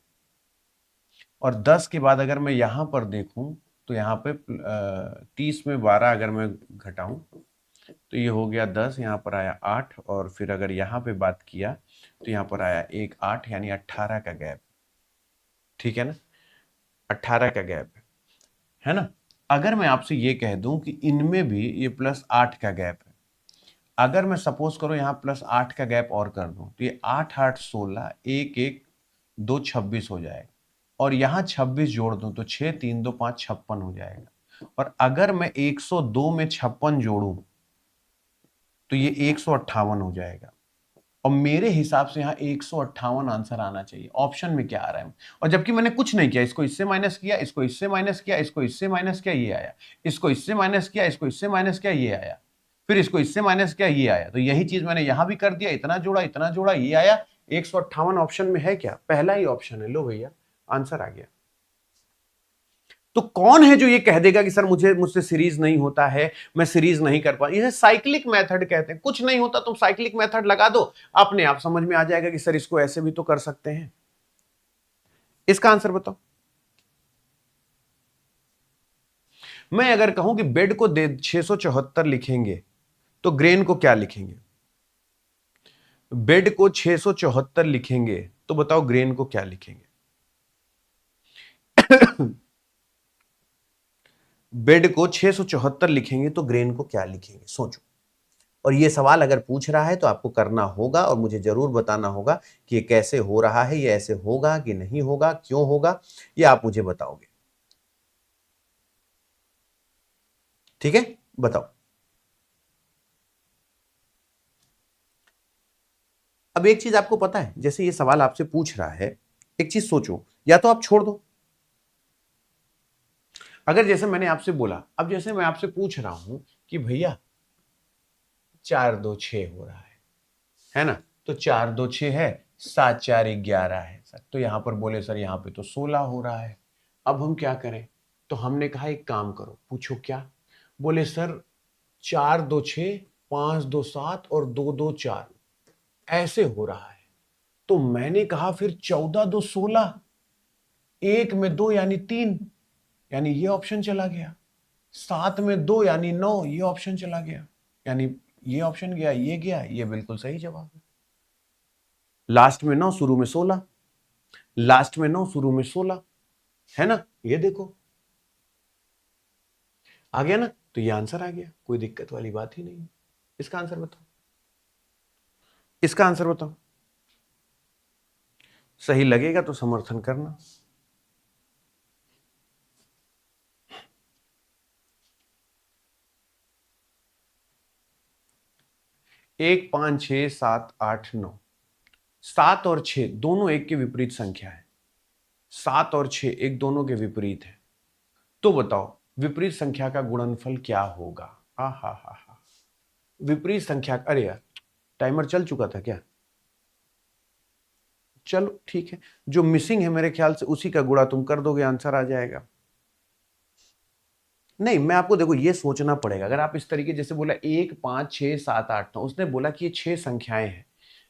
और 10 के बाद अगर मैं यहां पर देखूं तो यहां पे 30 में 12 अगर मैं घटाऊं तो ये हो गया 10, यहाँ पर आया 8, और फिर अगर यहाँ पे बात किया तो यहाँ पर आया 1 8, यानी 18 का गैप, ठीक है ना। 18 का गैप है ना। अगर मैं आपसे ये कह दूं कि इनमें भी ये +8 का गैप है, अगर मैं सपोज करो यहाँ +8 का गैप और कर दूं तो ये 8 8 16, 1 1 2 26 हो जाएगा, और यहाँ 26 जोड़ दूं तो 6 3 2 5 56 हो जाएगा। और अगर मैं 102 में 56 जोड़ूं तो ये 158 हो जाएगा। और मेरे हिसाब से यहाँ 158 आंसर आना चाहिए। ऑप्शन में क्या आ रहा है, और जबकि मैंने कुछ नहीं किया, इसको इससे माइनस किया, इसको इससे माइनस किया, इसको इससे माइनस किया, ये आया, इसको इससे माइनस किया, इसको इससे माइनस किया, ये आया, फिर इसको इससे माइनस किया, ये आया। तो यही चीज मैंने यहां भी कर दिया, इतना जोड़ा, ये आया। 158 ऑप्शन में है क्या? पहला ही ऑप्शन है। लो भैया, आंसर आ गया। तो कौन है जो ये कह देगा कि सर मुझसे सीरीज नहीं होता है, मैं सीरीज नहीं कर पा, इसे साइक्लिक मेथड कहते हैं। कुछ नहीं होता, तुम साइक्लिक मेथड लगा दो, अपने आप समझ में आ जाएगा कि सर इसको ऐसे भी तो कर सकते हैं। इसका आंसर बताओ। मैं अगर कहूं कि बेड को 674 लिखेंगे तो ग्रेन को क्या लिखेंगे? बेड को 674 लिखेंगे तो बताओ ग्रेन को क्या लिखेंगे? बेड को 674 लिखेंगे तो ग्रेन को क्या लिखेंगे? सोचो। और ये सवाल अगर पूछ रहा है तो आपको करना होगा और मुझे जरूर बताना होगा कि ये कैसे हो रहा है, ये ऐसे होगा कि नहीं होगा, क्यों होगा, ये आप मुझे बताओगे। ठीक है, बताओ। अब एक चीज आपको पता है, जैसे ये सवाल आपसे पूछ रहा है, एक चीज सोचो, या तो आप छोड़ दो। अगर जैसे मैंने आपसे बोला, अब जैसे मैं आपसे पूछ रहा हूं कि भैया 4 2 6 हो रहा है ना? तो 4 2 6 है, 7 4 11 है सर। तो यहां पर बोले सर यहाँ पे तो 16 हो रहा है, अब हम क्या करें? तो हमने कहा एक काम करो। पूछो क्या? बोले सर 4 2 6, 5 2 7 और 2 2 4 ऐसे हो रहा है। तो मैंने कहा फिर 14 2 16, एक में 2 यानी 3, यानी ये ऑप्शन चला गया। 7 में 2 यानी 9, ये ऑप्शन चला गया, यानी ये ऑप्शन गया, ये गया, ये बिल्कुल सही जवाब है। लास्ट में 9, शुरू में 16, लास्ट में 9, शुरू में 16, है ना? ये देखो आ गया ना? तो ये आंसर आ गया, कोई दिक्कत वाली बात ही नहीं। इसका आंसर बताओ, इसका आंसर बताओ। सही लगेगा तो समर्थन करना। 1 5 6 7 8 9, 7 और 6 दोनों एक के विपरीत संख्या है। 7 और 6 एक दोनों के विपरीत है। तो बताओ विपरीत संख्या का गुणनफल क्या होगा? हा हा हा हा। विपरीत संख्या, अरे यार टाइमर चल चुका था क्या? चलो ठीक है, जो मिसिंग है मेरे ख्याल से उसी का गुणा तुम कर दोगे, आंसर आ जाएगा। नहीं, मैं आपको देखो ये सोचना पड़ेगा। अगर आप इस तरीके, जैसे बोला 1 5 6 7 8 9, उसने बोला कि ये 6 संख्याएं हैं।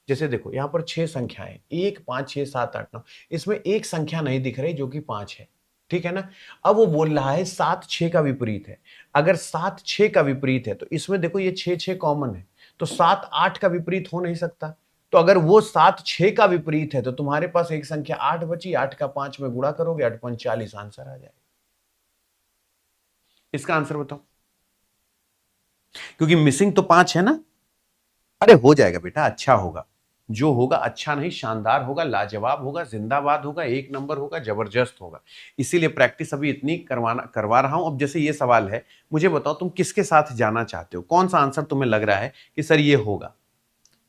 जैसे देखो यहां पर 6 संख्याएं, 1 5 6 7 8 9, इसमें एक संख्या नहीं दिख रही जो कि 5 है, ठीक है ना? अब वो बोल रहा है 7 6 का विपरीत है। अगर 7 6 का विपरीत है तो इसमें देखो ये 6 6 कॉमन है, तो 7 8 का विपरीत हो नहीं सकता। तो अगर वो 7 6 का विपरीत है तो तुम्हारे पास एक संख्या 8 बची, 8 का 5 में गुणा करोगे, 8 5 40, आंसर आ जाएगा। इसका आंसर बताओ, क्योंकि मिसिंग तो 5 है ना। अरे हो जाएगा बेटा, अच्छा होगा, जो होगा अच्छा नहीं शानदार होगा, लाजवाब होगा, जिंदाबाद होगा, एक नंबर होगा, जबरदस्त होगा। इसीलिए प्रैक्टिस अभी इतनी करवा रहा हूं। अब जैसे ये सवाल है, मुझे बताओ तुम किसके साथ जाना चाहते हो, कौन सा आंसर तुम्हें लग रहा है कि सर ये होगा?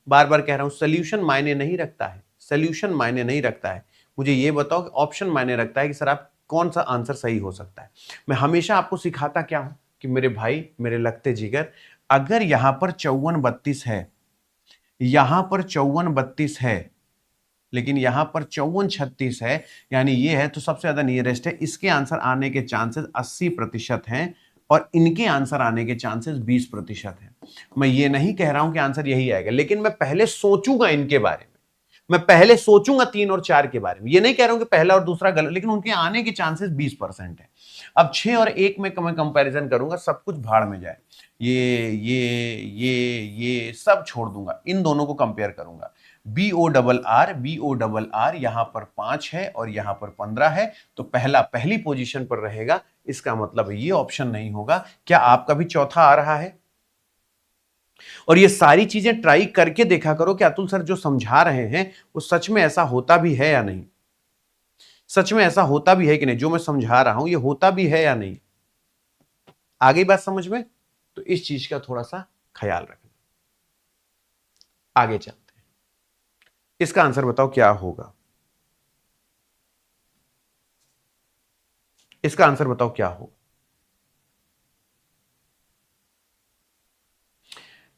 बार बार कह रहा हूं, सोल्यूशन मायने नहीं रखता है, सोल्यूशन मायने नहीं रखता है। मुझे ये बताओ कि ऑप्शन मायने रखता है कि सर आप कौन सा आंसर सही हो सकता है। मैं हमेशा आपको सिखाता क्या हूं कि मेरे भाई, मेरे लगते जिगर, अगर यहां पर 54 32 है, यहां पर 54 32 है, लेकिन यहां पर 54 36 है, यानी ये है, तो सबसे ज्यादा नियरेस्ट है। इसके आंसर आने के चांसेस 80% हैं और इनके आंसर आने के चांसेस 20% हैं। मैं ये नहीं कह रहा हूं कि आंसर यही आएगा, लेकिन मैं पहले सोचूंगा इनके बारे में। मैं पहले सोचूंगा 3 और 4 के बारे में। ये नहीं कह रहा हूं कि पहला और दूसरा गलत, लेकिन उनके आने के चांसेस 20% है। अब 6 और 1 में मैं कंपैरिजन करूंगा, सब कुछ भाड़ में जाए। ये सब छोड़ दूंगा, इन दोनों को कंपेयर करूंगा। BORR यहां पर 5 है और यहां पर 15 है, तो पहली पोजीशन पर रहेगा। इसका मतलब ये ऑप्शन नहीं होगा। क्या आपका भी चौथा आ रहा है? और ये सारी चीजें ट्राई करके देखा करो कि अतुल सर जो समझा रहे हैं वो सच में ऐसा होता भी है या नहीं, सच में ऐसा होता भी है कि नहीं, जो मैं समझा रहा हूं ये होता भी है या नहीं। आ गई बात समझ में? तो इस चीज का थोड़ा सा ख्याल रखना। आगे चलते हैं, इसका आंसर बताओ क्या होगा? इसका आंसर बताओ क्या होगा?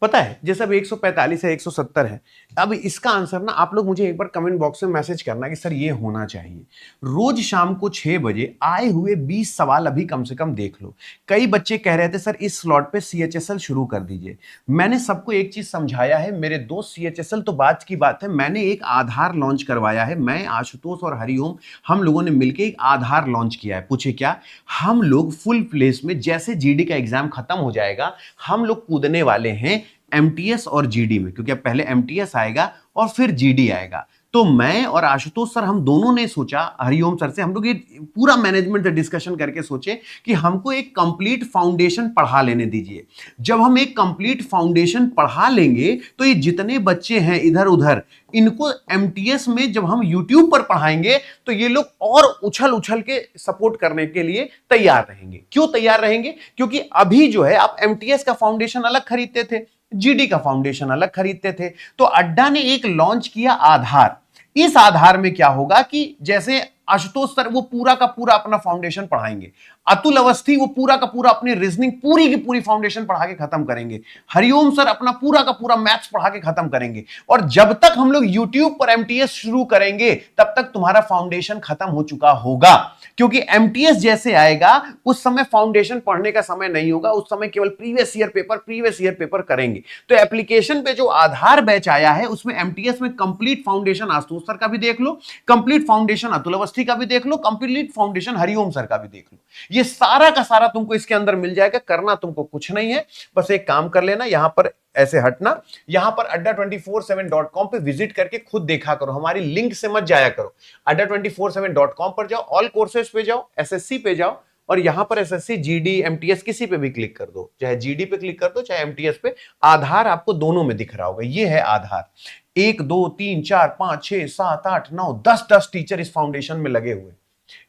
पता है जैसे अब 145 है, 170 है। अब इसका आंसर ना आप लोग मुझे एक बार कमेंट बॉक्स में मैसेज करना कि सर ये होना चाहिए। रोज शाम को 6 बजे आए हुए 20 सवाल अभी कम से कम देख लो। कई बच्चे कह रहे थे सर इस स्लॉट पे सीएचएसएल शुरू कर दीजिए। मैंने सबको एक चीज समझाया है मेरे दोस्त, सीएचएसएल तो बात की बात है, मैंने एक आधार लॉन्च करवाया है। मैं, आशुतोष और हरिओम, हम लोगों ने मिलकर एक आधार लॉन्च किया है। पूछे क्या? हम लोग फुल प्लेस में जैसे जीडी का एग्जाम खत्म हो जाएगा हम लोग कूदने वाले हैं एमटीएस और जीडी में, क्योंकि अब पहले एमटीएस आएगा और फिर जीडी आएगा। तो मैं और आशुतोष सर हम दोनों ने सोचा, हरिओम सर से हम लोग ये पूरा मैनेजमेंट से डिस्कशन करके सोचे कि हमको एक कंप्लीट फाउंडेशन पढ़ा लेने दीजिए। जब हम एक कंप्लीट फाउंडेशन पढ़ा लेंगे तो ये जितने बच्चे हैं इधर उधर, इनको एमटीएस में जब हम यूट्यूब पर पढ़ाएंगे तो ये लोग और उछल उछल के सपोर्ट करने के लिए तैयार रहेंगे। क्यों तैयार रहेंगे? क्योंकि अभी जो है आप एमटीएस का फाउंडेशन अलग खरीदते थे, जीडी का फाउंडेशन अलग खरीदते थे। तो अड्डा ने एक लॉन्च किया आधार। इस आधार में क्या होगा कि जैसे आशुतोष सर वो पूरा का पूरा अपना फाउंडेशन पढ़ाएंगे, अतुल अवस्थी वो पूरा का पूरा अपनी रीजनिंग पूरी की पूरी फाउंडेशन पढ़ा के खत्म करेंगे, हरिओम सर अपना पूरा का पूरा मैथ्स पढ़ा के खत्म करेंगे। और जब तक हम लोग यूट्यूब पर एमटीएस शुरू करेंगे तब तक तुम्हारा फाउंडेशन खत्म हो चुका होगा। क्योंकि एमटीएस जैसे आएगा उस समय फाउंडेशन पढ़ने का समय नहीं होगा, उस समय केवल प्रीवियस ईयर पेपर करेंगे। तो एप्लीकेशन पे जो आधार बैच आया है उसमें एमटीएस में कंप्लीट फाउंडेशन आशुतोष सर का भी देख लो, कंप्लीट फाउंडेशन अतुल अवस्थी का भी देख लो, कंप्लीट फाउंडेशन हरिओम सर का भी देख लो। ये सारा का सारा तुमको इसके अंदर मिल जाएगा। करना तुमको कुछ नहीं है, बस एक काम कर लेना, यहां पर ऐसे हटना, यहां पर adda247.com पे विजिट करके खुद देखा करो, हमारी लिंक से मत जाया करो। adda247.com पर जाओ, ऑल कोर्सेज पे जाओ, एसएससी पे जाओ और यहां पर एसएससी, जीडी, एमटीएस किसी पे भी क्लिक कर दो, चाहे जीडी पे क्लिक कर दो चाहे एमटीएस पे। आधार आपको दोनों में दिख रहा होगा, ये है आधार। 1 2 3 4 5 6 7 8 9 10 टीचर इस फाउंडेशन में लगे हुए।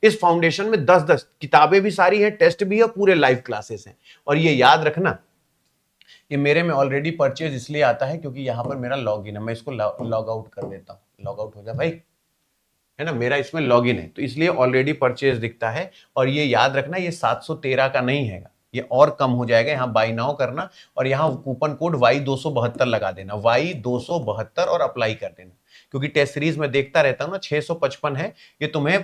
इस फाउंडेशन में 10 किताबें भी सारी हैं, टेस्ट भी है, पूरे लाइव क्लासेस हैं। और ये याद रखना, ये मेरे में ऑलरेडी परचेज इसलिए आता है क्योंकि यहां पर मेरा लॉगिन है। मैं इसको लॉग आउट कर देता हूं, लॉग आउट हो जा भाई, है ना, मेरा इसमें लॉगिन है तो इसलिए ऑलरेडी परचेज दिखता है। और ये याद रखना ये 713 का नहीं है, ये और कम हो जाएगा। यहाँ बाय नाउ करना और यहाँ कूपन कोड Y272 लगा देना, Y272 और अप्लाई कर देना। क्योंकि टेस्ट सीरीज में देखता रहता हूं ना, 655 है, ये तुम्हें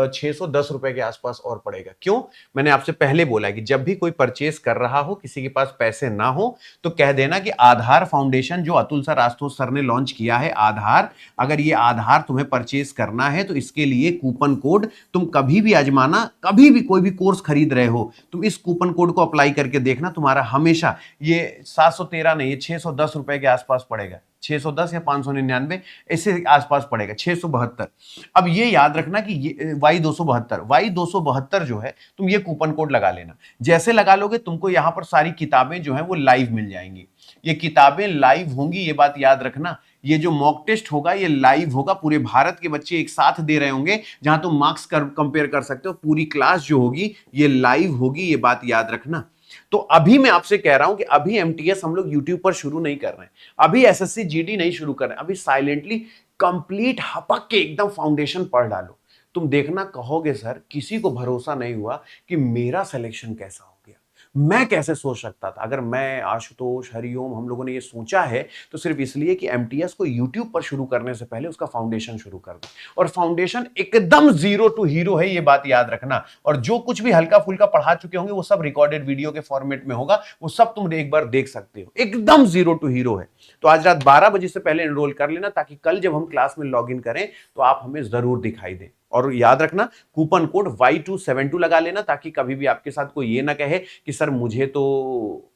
610 रुपए के आसपास और पड़ेगा। क्यों? मैंने आपसे पहले बोला है कि जब भी कोई परचेस कर रहा हो, किसी के पास पैसे ना हो, तो कह देना कि आधार फाउंडेशन जो अतुल सर, आशुतोष सर ने लॉन्च किया है आधार, अगर ये आधार तुम्हें परचेस करना है तो इसके लिए कूपन कोड तुम कभी भी आजमाना, कभी भी कोई भी कोर्स खरीद रहे हो तुम इस कूपन कोड को अप्लाई करके देखना, तुम्हारा हमेशा ये 713 नहीं, ये 610 रुपए के आसपास पड़ेगा। 610 या 599 ऐसे आसपास पड़ेगा, 672। अब ये याद रखना कि ये Y272 जो है तुम ये कूपन कोड लगा लेना। जैसे लगा लोगे तुमको यहां पर सारी किताबें जो है वो लाइव मिल जाएंगी। ये किताबें लाइव होंगी, ये बात याद रखना। ये जो मॉक टेस्ट होगा ये लाइव होगा, पूरे भारत के बच्चे एक साथ दे रहे होंगे, जहां तुम मार्क्स कंपेयर कर सकते हो। पूरी क्लास जो होगी ये लाइव होगी, ये बात याद रखना। तो अभी मैं आपसे कह रहा हूं कि अभी एमटीएस हम लोग यूट्यूब पर शुरू नहीं कर रहे हैं, अभी एसएससी जीडी नहीं शुरू कर रहे हैं, अभी साइलेंटली कंप्लीट हपक के एकदम फाउंडेशन पढ़ डालो। तुम देखना, कहोगे सर किसी को भरोसा नहीं हुआ कि मेरा सिलेक्शन कैसा हो गया, मैं कैसे सोच सकता था। अगर मैं, आशुतोष, हरिओम, हम लोगों ने ये सोचा है तो सिर्फ इसलिए कि एमटीएस को यूट्यूब पर शुरू करने से पहले उसका फाउंडेशन शुरू कर दो। और फाउंडेशन एकदम 0 to हीरो है, ये बात याद रखना। और जो कुछ भी हल्का फुल्का पढ़ा चुके होंगे वो सब रिकॉर्डेड वीडियो के फॉर्मेट में होगा, वो सब तुम एक बार देख सकते हो, एकदम 0 to हीरो है। तो आज रात 12 बजे से पहले एनरोल कर लेना, ताकि कल जब हम क्लास में लॉग इन करें तो आप हमें जरूर दिखाई दें। और याद रखना कूपन कोड Y272 लगा लेना, ताकि कभी भी आपके साथ कोई ये ना कहे कि सर मुझे तो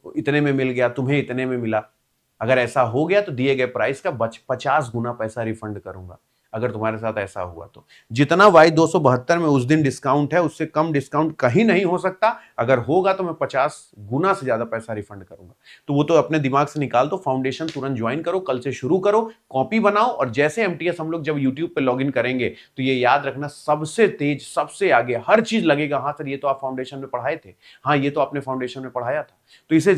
इतने में मिल गया, तुम्हें इतने में मिला। अगर ऐसा हो गया तो दिए गए प्राइस का 50 गुना पैसा रिफंड करूंगा। अगर तुम्हारे साथ ऐसा हुआ तो जितना Y272 में उस दिन डिस्काउंट है उससे कम डिस्काउंट कहीं नहीं हो सकता। अगर होगा तो मैं 50 गुना से ज्यादा पैसा रिफंड करूंगा। तो वो तो अपने दिमाग से निकाल दो। फाउंडेशन तुरंत ज्वाइन करो, कल से शुरू करो, कॉपी बनाओ और जैसे MTS हम लोग जब यूट्यूब पे लॉगिन करेंगे तो ये याद रखना सबसे तेज सबसे आगे हर चीज लगेगा। हाँ सर ये तो आप फाउंडेशन में पढ़ाए थे, हाँ ये तो आपने फाउंडेशन में पढ़ाया था। तो इसे